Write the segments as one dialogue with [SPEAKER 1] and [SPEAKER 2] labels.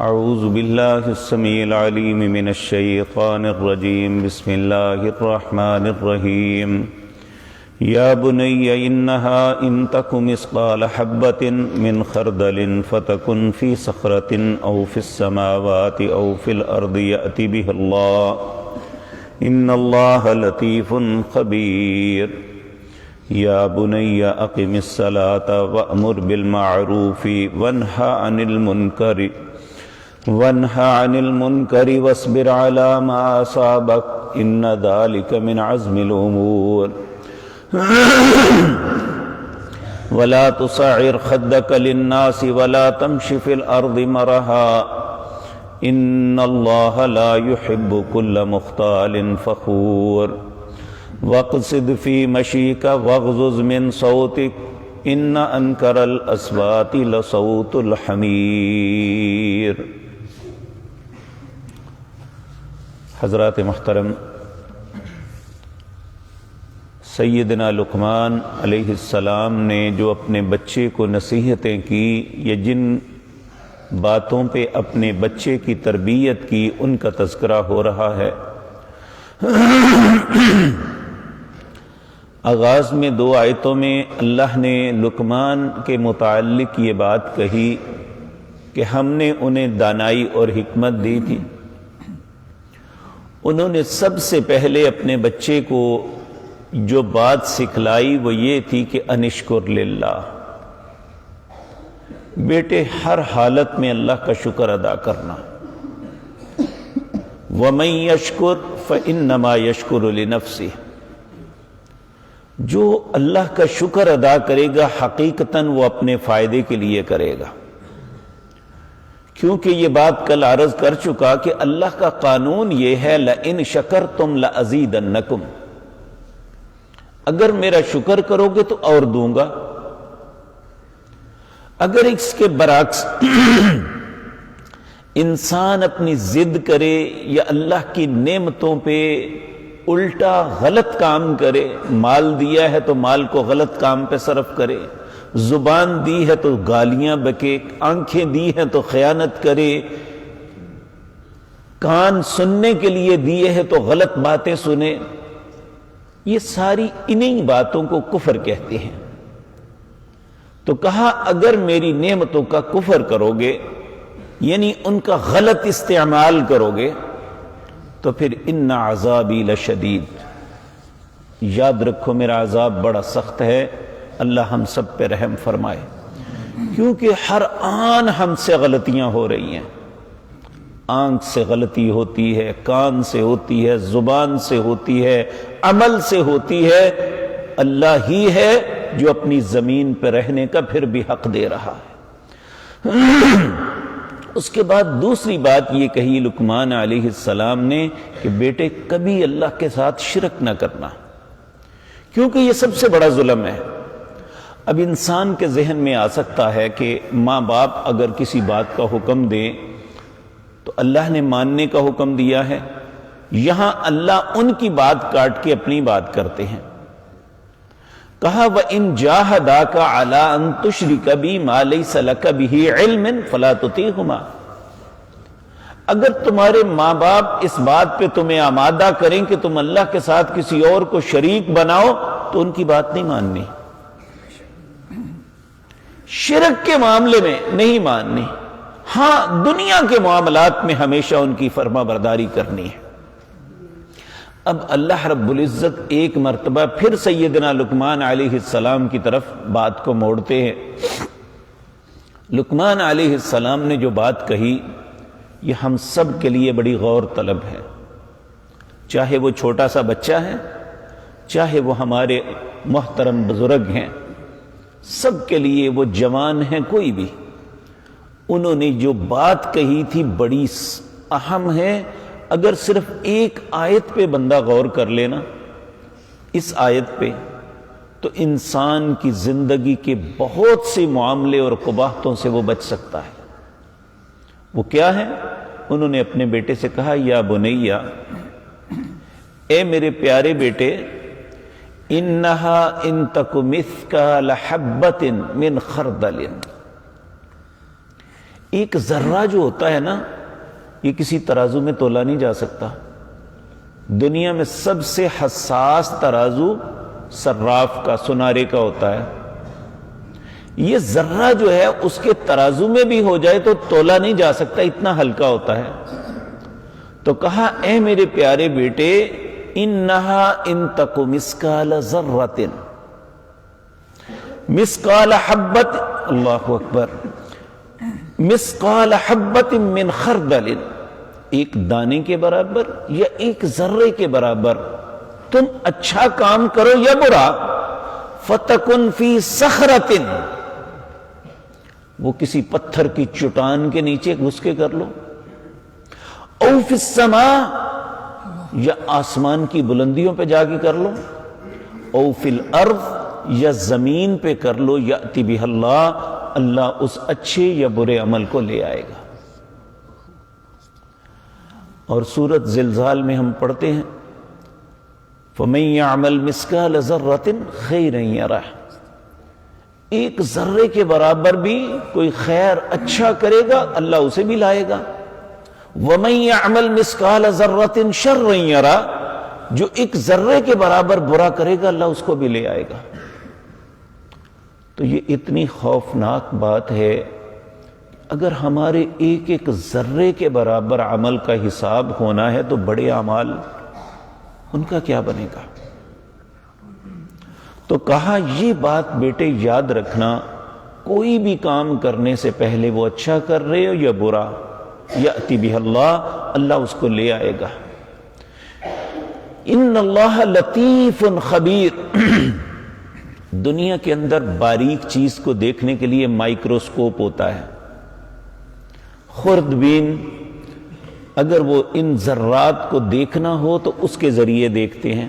[SPEAKER 1] اعوذ باللہ السمیع العلیم من الشیطان الرجیم بسم اللہ الرحمن الرحیم یا بنی انہا ان تک مثقال حبۃ من خردل فتکن فی صخرۃ او فی السماوات او فی الارض یأت بہ اللہ ان اللہ لطیف خبیر یا بنی اقم الصلاۃ وأمر بالمعروف وانہا عن المنکر واصبر علی ما اصابک ان ذلک من عزم الامور ولا تصعر خدک للناس ولا تمش فی الارض مرحا ان اللہ لا يحب كل مختال فخور واقصد فی مشیک واغضض من صوتک ان انکر الاصوات لصوت الحمیر۔ حضرات محترم، سیدنا لقمان علیہ السلام نے جو اپنے بچے کو نصیحتیں کی یا جن باتوں پہ اپنے بچے کی تربیت کی ان کا تذکرہ ہو رہا ہے۔ آغاز میں 2 آیتوں میں اللہ نے لقمان کے متعلق یہ بات کہی کہ ہم نے انہیں دانائی اور حکمت دی تھی۔ انہوں نے سب سے پہلے اپنے بچے کو جو بات سکھلائی وہ یہ تھی کہ انشکر للہ، بیٹے ہر حالت میں اللہ کا شکر ادا کرنا۔ وَمَن يَشْكُرْ فَإِنَّمَا يَشْكُرُ لِنَفْسِهِ، جو اللہ کا شکر ادا کرے گا حقیقتاً وہ اپنے فائدے کے لیے کرے گا، کیونکہ یہ بات کل عرض کر چکا کہ اللہ کا قانون یہ ہے لَإِن شَكَرْتُمْ لَأَزِيدَنَّكُمْ، اگر میرا شکر کرو گے تو اور دوں گا۔ اگر اس کے برعکس انسان اپنی ضد کرے یا اللہ کی نعمتوں پہ الٹا غلط کام کرے، مال دیا ہے تو مال کو غلط کام پہ صرف کرے، زبان دی ہے تو گالیاں بکے، آنکھیں دی ہیں تو خیانت کرے، کان سننے کے لیے دیے ہیں تو غلط باتیں سنے، یہ ساری انہی باتوں کو کفر کہتے ہیں۔ تو کہا اگر میری نعمتوں کا کفر کرو گے یعنی ان کا غلط استعمال کرو گے تو پھر ان عذابی لشدید، یاد رکھو میرا عذاب بڑا سخت ہے۔ اللہ ہم سب پہ رحم فرمائے، کیونکہ ہر آن ہم سے غلطیاں ہو رہی ہیں۔ آنکھ سے غلطی ہوتی ہے، کان سے ہوتی ہے، زبان سے ہوتی ہے، عمل سے ہوتی ہے۔ اللہ ہی ہے جو اپنی زمین پہ رہنے کا پھر بھی حق دے رہا ہے۔ اس کے بعد دوسری بات یہ کہی لقمان علیہ السلام نے کہ بیٹے کبھی اللہ کے ساتھ شرک نہ کرنا، کیونکہ یہ سب سے بڑا ظلم ہے۔ اب انسان کے ذہن میں آ سکتا ہے کہ ماں باپ اگر کسی بات کا حکم دیں تو اللہ نے ماننے کا حکم دیا ہے، یہاں اللہ ان کی بات کاٹ کے اپنی بات کرتے ہیں۔ کہا وَإِن جَاهَدَاكَ عَلَىٰ أَن تُشْرِكَ بِي مَا لَيْسَ لَكَ بِهِ عِلْمٍ فَلَا تُطِيعْهُمَا، اگر تمہارے ماں باپ اس بات پہ تمہیں آمادہ کریں کہ تم اللہ کے ساتھ کسی اور کو شریک بناؤ تو ان کی بات نہیں ماننی، شرک کے معاملے میں نہیں ماننی، ہاں دنیا کے معاملات میں ہمیشہ ان کی فرما برداری کرنی ہے۔ اب اللہ رب العزت ایک مرتبہ پھر سیدنا لقمان علیہ السلام کی طرف بات کو موڑتے ہیں۔ لقمان علیہ السلام نے جو بات کہی یہ ہم سب کے لیے بڑی غور طلب ہے، چاہے وہ چھوٹا سا بچہ ہے، چاہے وہ ہمارے محترم بزرگ ہیں، سب کے لیے، وہ جوان ہیں کوئی بھی، انہوں نے جو بات کہی تھی بڑی اہم ہے۔ اگر صرف ایک آیت پہ بندہ غور کر لینا، اس آیت پہ، تو انسان کی زندگی کے بہت سے معاملے اور قباحتوں سے وہ بچ سکتا ہے۔ وہ کیا ہے؟ انہوں نے اپنے بیٹے سے کہا یا بنیا، اے میرے پیارے بیٹے، انہا ان تک مثقال حبۃ من خردل، ایک ذرہ جو ہوتا ہے نا، یہ کسی ترازو میں تولا نہیں جا سکتا. دنیا میں سب سے حساس ترازو صراف کا، سنارے کا ہوتا ہے. یہ ذرہ جو ہے اس کے ترازو میں بھی ہو جائے تو تولا نہیں جا سکتا، اتنا ہلکا ہوتا ہے. تو کہا اے میرے پیارے بیٹے، انہا ان تک مسکال ذرۃ مسکال حبت، اللہ اکبر، مسکال حبت من خردل، ایک دانے کے برابر یا ایک ذرے کے برابر تم اچھا کام کرو یا برا، فتکن فی صخرۃ، وہ کسی پتھر کی چٹان کے نیچے گھس کے کر لو، او فی السماء، یا آسمان کی بلندیوں پہ جا کے کر لو، او فی الارض، یا زمین پہ کر لو، یأتی بہ اللہ، اللہ اس اچھے یا برے عمل کو لے آئے گا. اور سورۃ زلزال میں ہم پڑھتے ہیں فَمَن يَعْمَلْ مِثْقَالَ ذَرَّةٍ خَيْرًا يَرَهُ، ایک ذرے کے برابر بھی کوئی خیر اچھا کرے گا اللہ اسے بھی لائے گا. وَمَن يَعْمَلْ مِثْقَالَ ذَرَّةٍ شَرًّا يَرَهُ، جو ایک ذرے کے برابر برا کرے گا اللہ اس کو بھی لے آئے گا. تو یہ اتنی خوفناک بات ہے، اگر ہمارے ایک ایک ذرے کے برابر عمل کا حساب ہونا ہے تو بڑے اعمال ان کا کیا بنے گا. تو کہا یہ بات بیٹے یاد رکھنا، کوئی بھی کام کرنے سے پہلے وہ اچھا کر رہے ہو یا برا، یأتی بہ اللہ، اللہ اس کو لے آئے گا. ان اللہ لطیف خبیر، دنیا کے اندر باریک چیز کو دیکھنے کے لیے مائکروسکوپ ہوتا ہے. خوردبین اگر وہ ان ذرات کو دیکھنا ہو تو اس کے ذریعے دیکھتے ہیں،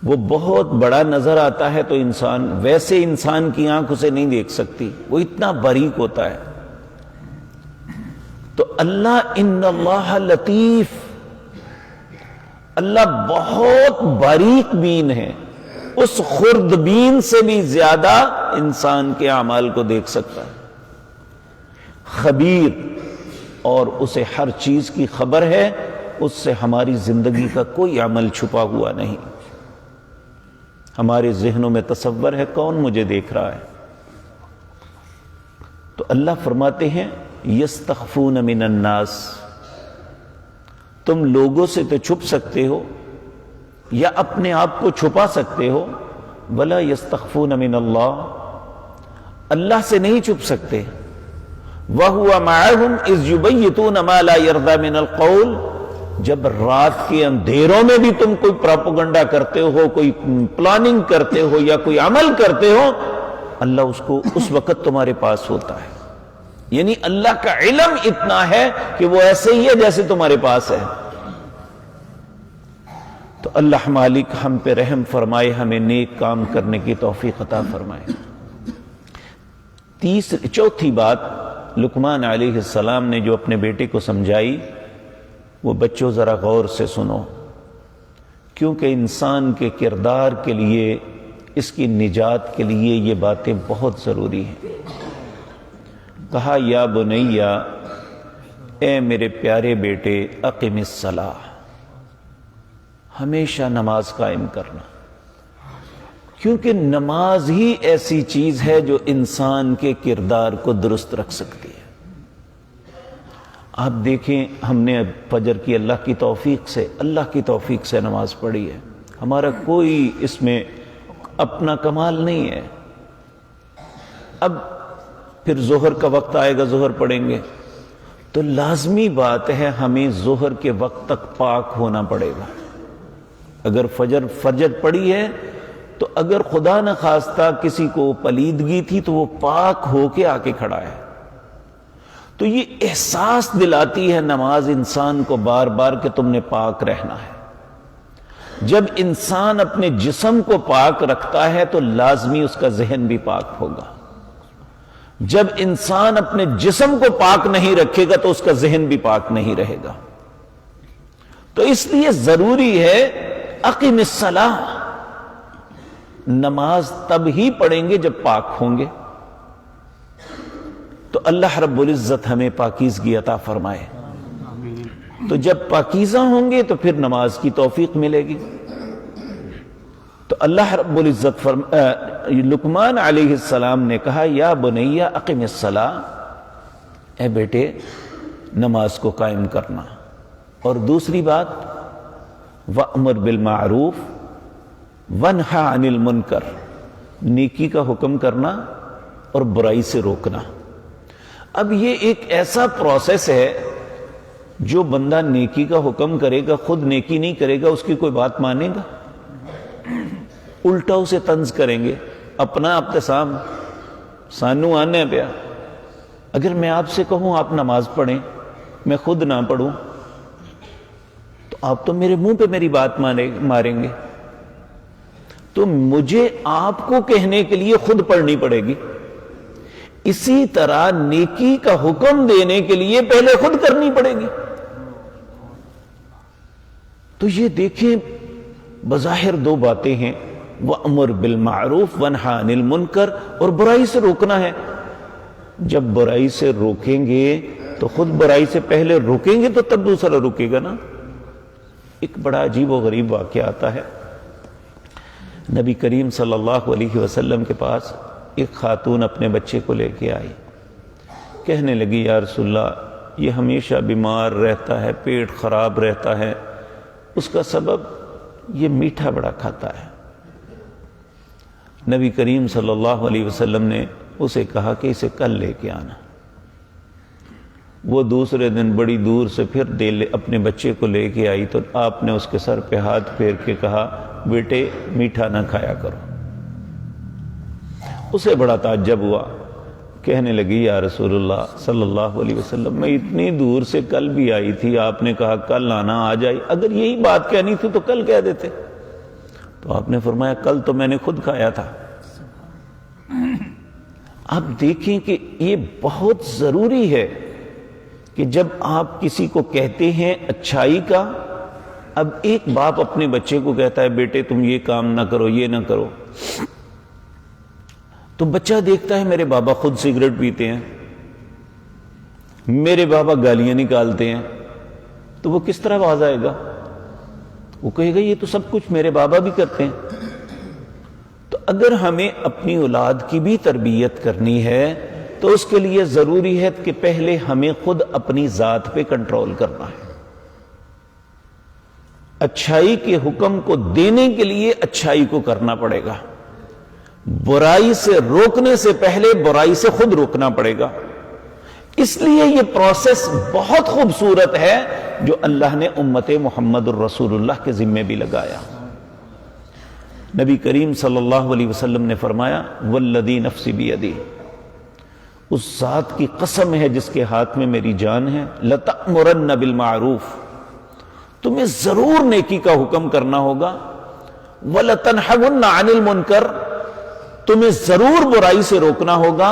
[SPEAKER 1] وہ بہت بڑا نظر آتا ہے تو انسان ویسے انسان کی آنکھ اسے نہیں دیکھ سکتی، وہ اتنا باریک ہوتا ہے. تو اللہ ان اللہ لطیف، اللہ بہت باریک بین ہے، اس خوردبین سے بھی زیادہ انسان کے اعمال کو دیکھ سکتا ہے. خبیر، اور اسے ہر چیز کی خبر ہے، اس سے ہماری زندگی کا کوئی عمل چھپا ہوا نہیں. ہمارے ذہنوں میں تصور ہے کون مجھے دیکھ رہا ہے. تو اللہ فرماتے ہیں یستخفون من الناس، تم لوگوں سے تو چھپ سکتے ہو یا اپنے آپ کو چھپا سکتے ہو، ولا یستخفون من اللہ، اللہ سے نہیں چھپ سکتے. وَهُوَ مَعَهُمْ إِذْ يُبَيِّتُونَ مَا لَا يَرْضَى مِنَ الْقَوْلِ، جب رات کے اندھیروں میں بھی تم کوئی پراپوگنڈا کرتے ہو، کوئی پلاننگ کرتے ہو یا کوئی عمل کرتے ہو، اللہ اس کو اس وقت تمہارے پاس ہوتا ہے. یعنی اللہ کا علم اتنا ہے کہ وہ ایسے ہی ہے جیسے تمہارے پاس ہے. تو اللہ مالک ہم پہ رحم فرمائے، ہمیں نیک کام کرنے کی توفیق عطا فرمائے. چوتھی بات لقمان علیہ السلام نے جو اپنے بیٹے کو سمجھائی، وہ بچوں ذرا غور سے سنو، کیونکہ انسان کے کردار کے لیے، اس کی نجات کے لیے یہ باتیں بہت ضروری ہیں. کہا یا بنیا، اے میرے پیارے بیٹے، اقم الصلاۃ، ہمیشہ نماز قائم کرنا، کیونکہ نماز ہی ایسی چیز ہے جو انسان کے کردار کو درست رکھ سکتی ہے. آپ دیکھیں ہم نے فجر کی اللہ کی توفیق سے نماز پڑھی ہے، ہمارا کوئی اس میں اپنا کمال نہیں ہے. اب پھر ظہر کا وقت آئے گا، ظہر پڑھیں گے تو لازمی بات ہے ہمیں ظہر کے وقت تک پاک ہونا پڑے گا. اگر فجر پڑی ہے تو اگر خدا نہ خواستہ کسی کو پلیدگی تھی تو وہ پاک ہو کے آ کے کھڑا ہے. تو یہ احساس دلاتی ہے نماز انسان کو بار بار کہ تم نے پاک رہنا ہے. جب انسان اپنے جسم کو پاک رکھتا ہے تو لازمی اس کا ذہن بھی پاک ہوگا. جب انسان اپنے جسم کو پاک نہیں رکھے گا تو اس کا ذہن بھی پاک نہیں رہے گا. تو اس لیے ضروری ہے اقیم الصلاۃ، نماز تب ہی پڑھیں گے جب پاک ہوں گے. تو اللہ رب العزت ہمیں پاکیزگی عطا فرمائے۔ تو جب پاکیزہ ہوں گے تو پھر نماز کی توفیق ملے گی۔ تو اللہ رب العزت لقمان علیہ السلام نے کہا یا بنی اقم الصلاۃ، اے بیٹے نماز کو قائم کرنا۔ اور دوسری بات وَأْمُرْ بِالْمَعْرُوفِ وَانْهَ عَنِ الْمُنْكَرِ، نیکی کا حکم کرنا اور برائی سے روکنا۔ اب یہ ایک ایسا پروسیس ہے، جو بندہ نیکی کا حکم کرے گا خود نیکی نہیں کرے گا، اس کی کوئی بات مانے گا؟ الٹا اسے طنز کریں گے، اپنا ابتسام سانو آنے پیا۔ اگر میں آپ سے کہوں آپ نماز پڑھیں، میں خود نہ پڑھوں، تو آپ تو میرے منہ پہ میری بات ماریں گے۔ تو مجھے آپ کو کہنے کے لیے خود پڑھنی پڑے گی۔ اسی طرح نیکی کا حکم دینے کے لیے پہلے خود کرنی پڑے گی۔ تو یہ دیکھیں بظاہر دو باتیں ہیں، وَأْمُرْ بِالْمَعْرُوفِ وَانْهَ عَنِ الْمُنْكَرِ، اور برائی سے روکنا ہے۔ جب برائی سے روکیں گے تو خود برائی سے پہلے روکیں گے تو تب دوسرا رکے گا نا۔ ایک بڑا عجیب و غریب واقعہ آتا ہے۔ نبی کریم صلی اللہ علیہ وسلم کے پاس ایک خاتون اپنے بچے کو لے کے آئی، کہنے لگی یا رسول اللہ یہ ہمیشہ بیمار رہتا ہے، پیٹ خراب رہتا ہے، اس کا سبب یہ میٹھا بڑا کھاتا ہے۔ نبی کریم صلی اللہ علیہ وسلم نے اسے کہا کہ اسے کل لے کے آنا۔ وہ دوسرے دن بڑی دور سے پھر اپنے بچے کو لے کے آئی تو آپ نے اس کے سر پہ ہاتھ پھیر کے کہا بیٹے میٹھا نہ کھایا کرو۔ اسے بڑا تعجب ہوا، کہنے لگی یا رسول اللہ صلی اللہ علیہ وسلم میں اتنی دور سے کل بھی آئی تھی، آپ نے کہا کل آنا، آج آئی، اگر یہی بات کہنی تھی تو کل کہہ دیتے۔ تو آپ نے فرمایا کل تو میں نے خود کھایا تھا۔ آپ دیکھیں کہ یہ بہت ضروری ہے کہ جب آپ کسی کو کہتے ہیں اچھائی کا، اب ایک باپ اپنے بچے کو کہتا ہے بیٹے تم یہ کام نہ کرو، یہ نہ کرو، تو بچہ دیکھتا ہے میرے بابا خود سگریٹ پیتے ہیں، میرے بابا گالیاں نکالتے ہیں، تو وہ کس طرح باز آئے گا؟ وہ کہے گا یہ تو سب کچھ میرے بابا بھی کرتے ہیں۔ تو اگر ہمیں اپنی اولاد کی بھی تربیت کرنی ہے تو اس کے لیے ضروری ہے کہ پہلے ہمیں خود اپنی ذات پہ کنٹرول کرنا ہے۔ اچھائی کے حکم کو دینے کے لیے اچھائی کو کرنا پڑے گا، برائی سے روکنے سے پہلے برائی سے خود روکنا پڑے گا۔ اس لیے یہ پروسیس بہت خوبصورت ہے جو اللہ نے امت محمد الرسول اللہ کے ذمے بھی لگایا۔ نبی کریم صلی اللہ علیہ وسلم نے فرمایا والذی نفسی بیدی، اس ذات کی قسم ہے جس کے ہاتھ میں میری جان ہے، لتأمرن بالمعروف، تمہیں ضرور نیکی کا حکم کرنا ہوگا، ولتنہون عن المنکر، تمہیں ضرور برائی سے روکنا ہوگا۔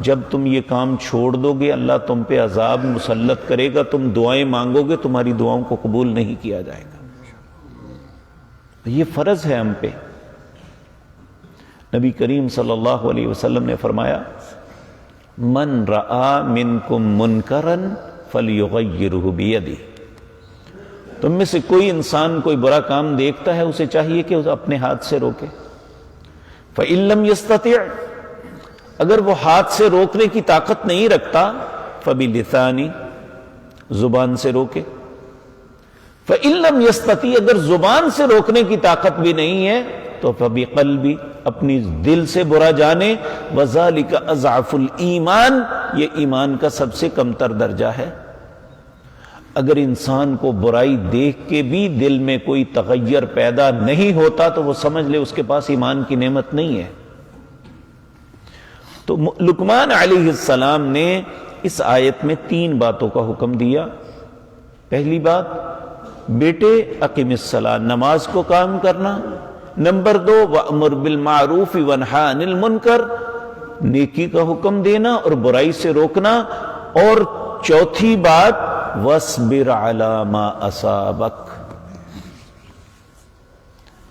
[SPEAKER 1] جب تم یہ کام چھوڑ دو گے اللہ تم پہ عذاب مسلط کرے گا، تم دعائیں مانگو گے تمہاری دعاؤں کو قبول نہیں کیا جائے گا۔ یہ فرض ہے ہم پہ۔ نبی کریم صلی اللہ علیہ وسلم نے فرمایا من رآ منکم منکرا فلیغیرہ بیدہ، تم میں سے کوئی انسان کوئی برا کام دیکھتا ہے اسے چاہیے کہ اسے اپنے ہاتھ سے روکے۔ فإن لم يستطع، اگر وہ ہاتھ سے روکنے کی طاقت نہیں رکھتا، فبلسانی، زبان سے روکے۔ فإن لم يستطع، اگر زبان سے روکنے کی طاقت بھی نہیں ہے تو فبقلبی، اپنی دل سے برا جانے، وذالک اضعف الایمان، یہ ایمان کا سب سے کمتر درجہ ہے۔ اگر انسان کو برائی دیکھ کے بھی دل میں کوئی تغیر پیدا نہیں ہوتا تو وہ سمجھ لے اس کے پاس ایمان کی نعمت نہیں ہے۔ تو لقمان علیہ السلام نے اس آیت میں 3 باتوں کا حکم دیا۔ پہلی بات بیٹے اقیم الصلاۃ، نماز کو قائم کرنا۔ نمبر 2 وَأْمُرْ بِالْمَعْرُوفِ وَانْهَ عَنِ الْمُنْكَرِ، نیکی کا حکم دینا اور برائی سے روکنا۔ اور چوتھی بات وَاصْبِرْ عَلَى مَا أَصَابَكَ،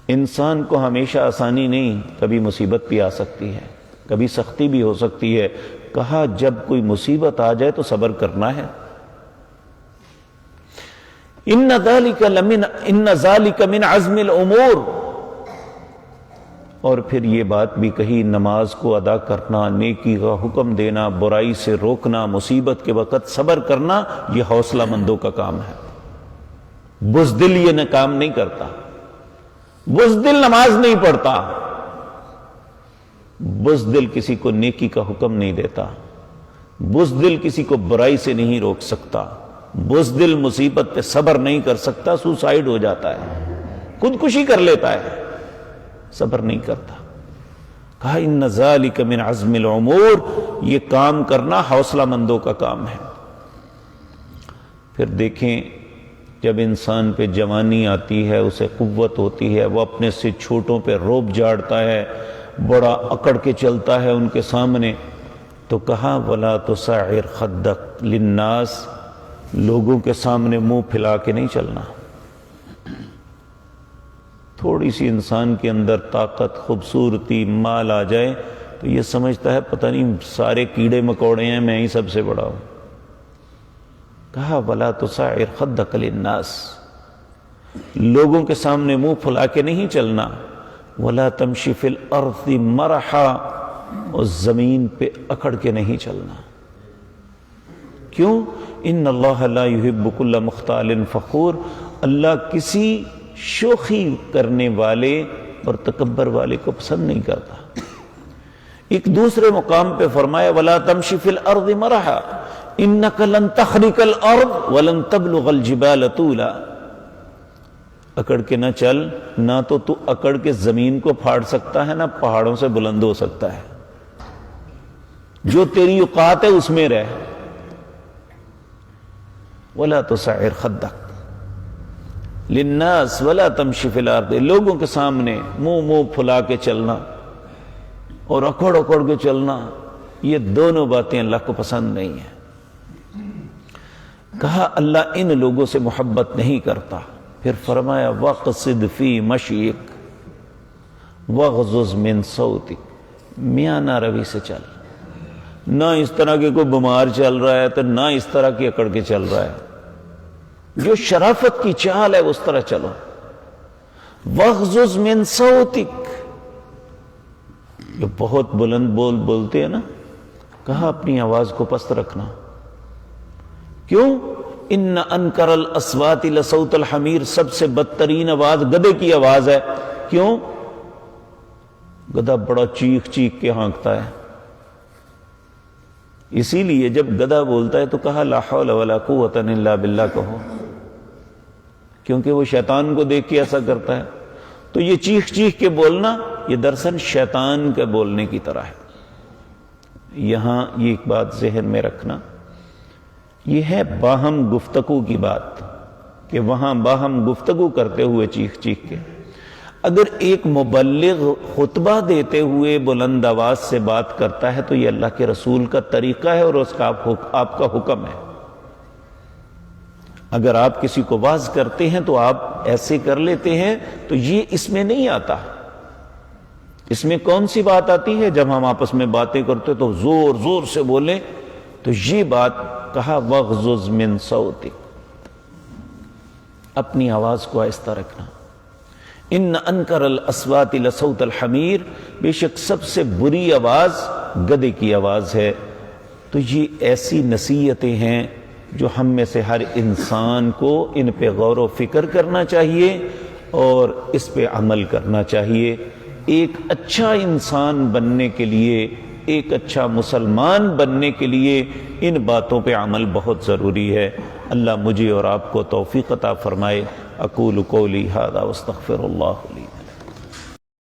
[SPEAKER 1] انسان کو ہمیشہ آسانی نہیں، کبھی مصیبت بھی آ سکتی ہے، کبھی سختی بھی ہو سکتی ہے، کہا جب کوئی مصیبت آ جائے تو صبر کرنا ہے. ان ذالک من عزم الامور. اور پھر یہ بات بھی کہی نماز کو ادا کرنا، نیکی کا حکم دینا، برائی سے روکنا، مصیبت کے وقت صبر کرنا، یہ حوصلہ مندوں کا کام ہے. بزدل یہ کام نہیں کرتا. بزدل نماز نہیں پڑھتا، بزدل کسی کو نیکی کا حکم نہیں دیتا، بزدل کسی کو برائی سے نہیں روک سکتا، بزدل مصیبت پہ صبر نہیں کر سکتا، سوسائیڈ ہو جاتا ہے، خودکشی کر لیتا ہے، صبر نہیں کرتا. کہا ان ذالک من عزم الامور، یہ کام کرنا حوصلہ مندوں کا کام ہے. پھر دیکھیں جب انسان پہ جوانی آتی ہے، اسے قوت ہوتی ہے، وہ اپنے سے چھوٹوں پہ روب جاڑتا ہے، بڑا اکڑ کے چلتا ہے ان کے سامنے. تو کہا ولا تصعر خدک للناس، لوگوں کے سامنے منہ پھیلا کے نہیں چلنا. تھوڑی سی انسان کے اندر طاقت، خوبصورتی، مال آ جائے تو یہ سمجھتا ہے پتہ نہیں سارے کیڑے مکوڑے ہیں، میں ہی سب سے بڑا ہوں. کہا ولا تصعر خدک للناس، لوگوں کے سامنے منہ پھلا کے نہیں چلنا. ولا تمشی فی الارض مرحا، اور زمین پہ اکڑ کے نہیں چلنا. کیوں؟ ان اللہ لا يحب كل مختال فخور، اللہ کسی شوخی کرنے والے اور تکبر والے کو پسند نہیں کرتا. ایک دوسرے مقام پہ فرمایا ولا تمشی فی الارض مرحا انک لن تخرق الارض ولن تبلغ الجبال طولا. اکڑ کے نہ چل، نہ تو اکڑ کے زمین کو پھاڑ سکتا ہے، نہ پہاڑوں سے بلند ہو سکتا ہے. جو تیری اوقات ہے اس میں رہ. ولا تصعر خدک للناس ولا تمشی فی الارض، لوگوں کے سامنے منہ پھلا کے چلنا اور اکڑ کے چلنا، یہ دونوں باتیں اللہ کو پسند نہیں ہیں. کہا اللہ ان لوگوں سے محبت نہیں کرتا. پھر فرمایا وَقْصِدْ فِي مَشْيِكَ وَغْضُضْ مِنْ صَوْتِكَ، میانہ روی سے چل. نہ اس طرح کے کوئی بیمار چل رہا ہے تو نہ اس طرح کی اکڑ کے چل رہا ہے. جو شرافت کی چال ہے اس طرح چلو. وَغْضُضْ مِنْ صَوْتِكَ، جو بہت بلند بولتے ہیں نا، کہا اپنی آواز کو پست رکھنا. کیوں؟ ان انکر الاصوات لصوت الحمیر، سب سے بدترین آواز گدھے کی آواز ہے. کیوں؟ گدھا بڑا چیخ کے ہانکتا ہے. اسی لیے جب گدھا بولتا ہے تو کہا لا حول ولا قوت الا باللہ کہو، کیونکہ وہ شیطان کو دیکھ کے ایسا کرتا ہے. تو یہ چیخ کے بولنا یہ دراصل شیطان کے بولنے کی طرح ہے. یہاں یہ ایک بات ذہن میں رکھنا، یہ ہے باہم گفتگو کی بات، کہ وہاں باہم گفتگو کرتے ہوئے چیخ کے. اگر ایک مبلغ خطبہ دیتے ہوئے بلند آواز سے بات کرتا ہے تو یہ اللہ کے رسول کا طریقہ ہے اور اس کا آپ کا حکم ہے. اگر آپ کسی کو واعظ کرتے ہیں تو آپ ایسے کر لیتے ہیں تو یہ اس میں نہیں آتا. اس میں کون سی بات آتی ہے؟ جب ہم آپس میں باتیں کرتے تو زور سے بولیں. تو یہ بات کہا وَغْضُضْ مِنْ صَوْتِكَ، اپنی آواز کو آہستہ رکھنا. ان انکر الاصوات لصوت الحمیر، بے شک سب سے بری آواز گدھے کی آواز ہے. تو یہ ایسی نصیحتیں ہیں جو ہم میں سے ہر انسان کو ان پہ غور و فکر کرنا چاہیے اور اس پہ عمل کرنا چاہیے. ایک اچھا انسان بننے کے لیے، ایک اچھا مسلمان بننے کے لیے ان باتوں پہ عمل بہت ضروری ہے. اللہ مجھے اور آپ کو توفیق عطا فرمائے. اقول قولی ھذا واستغفر اللہ لی.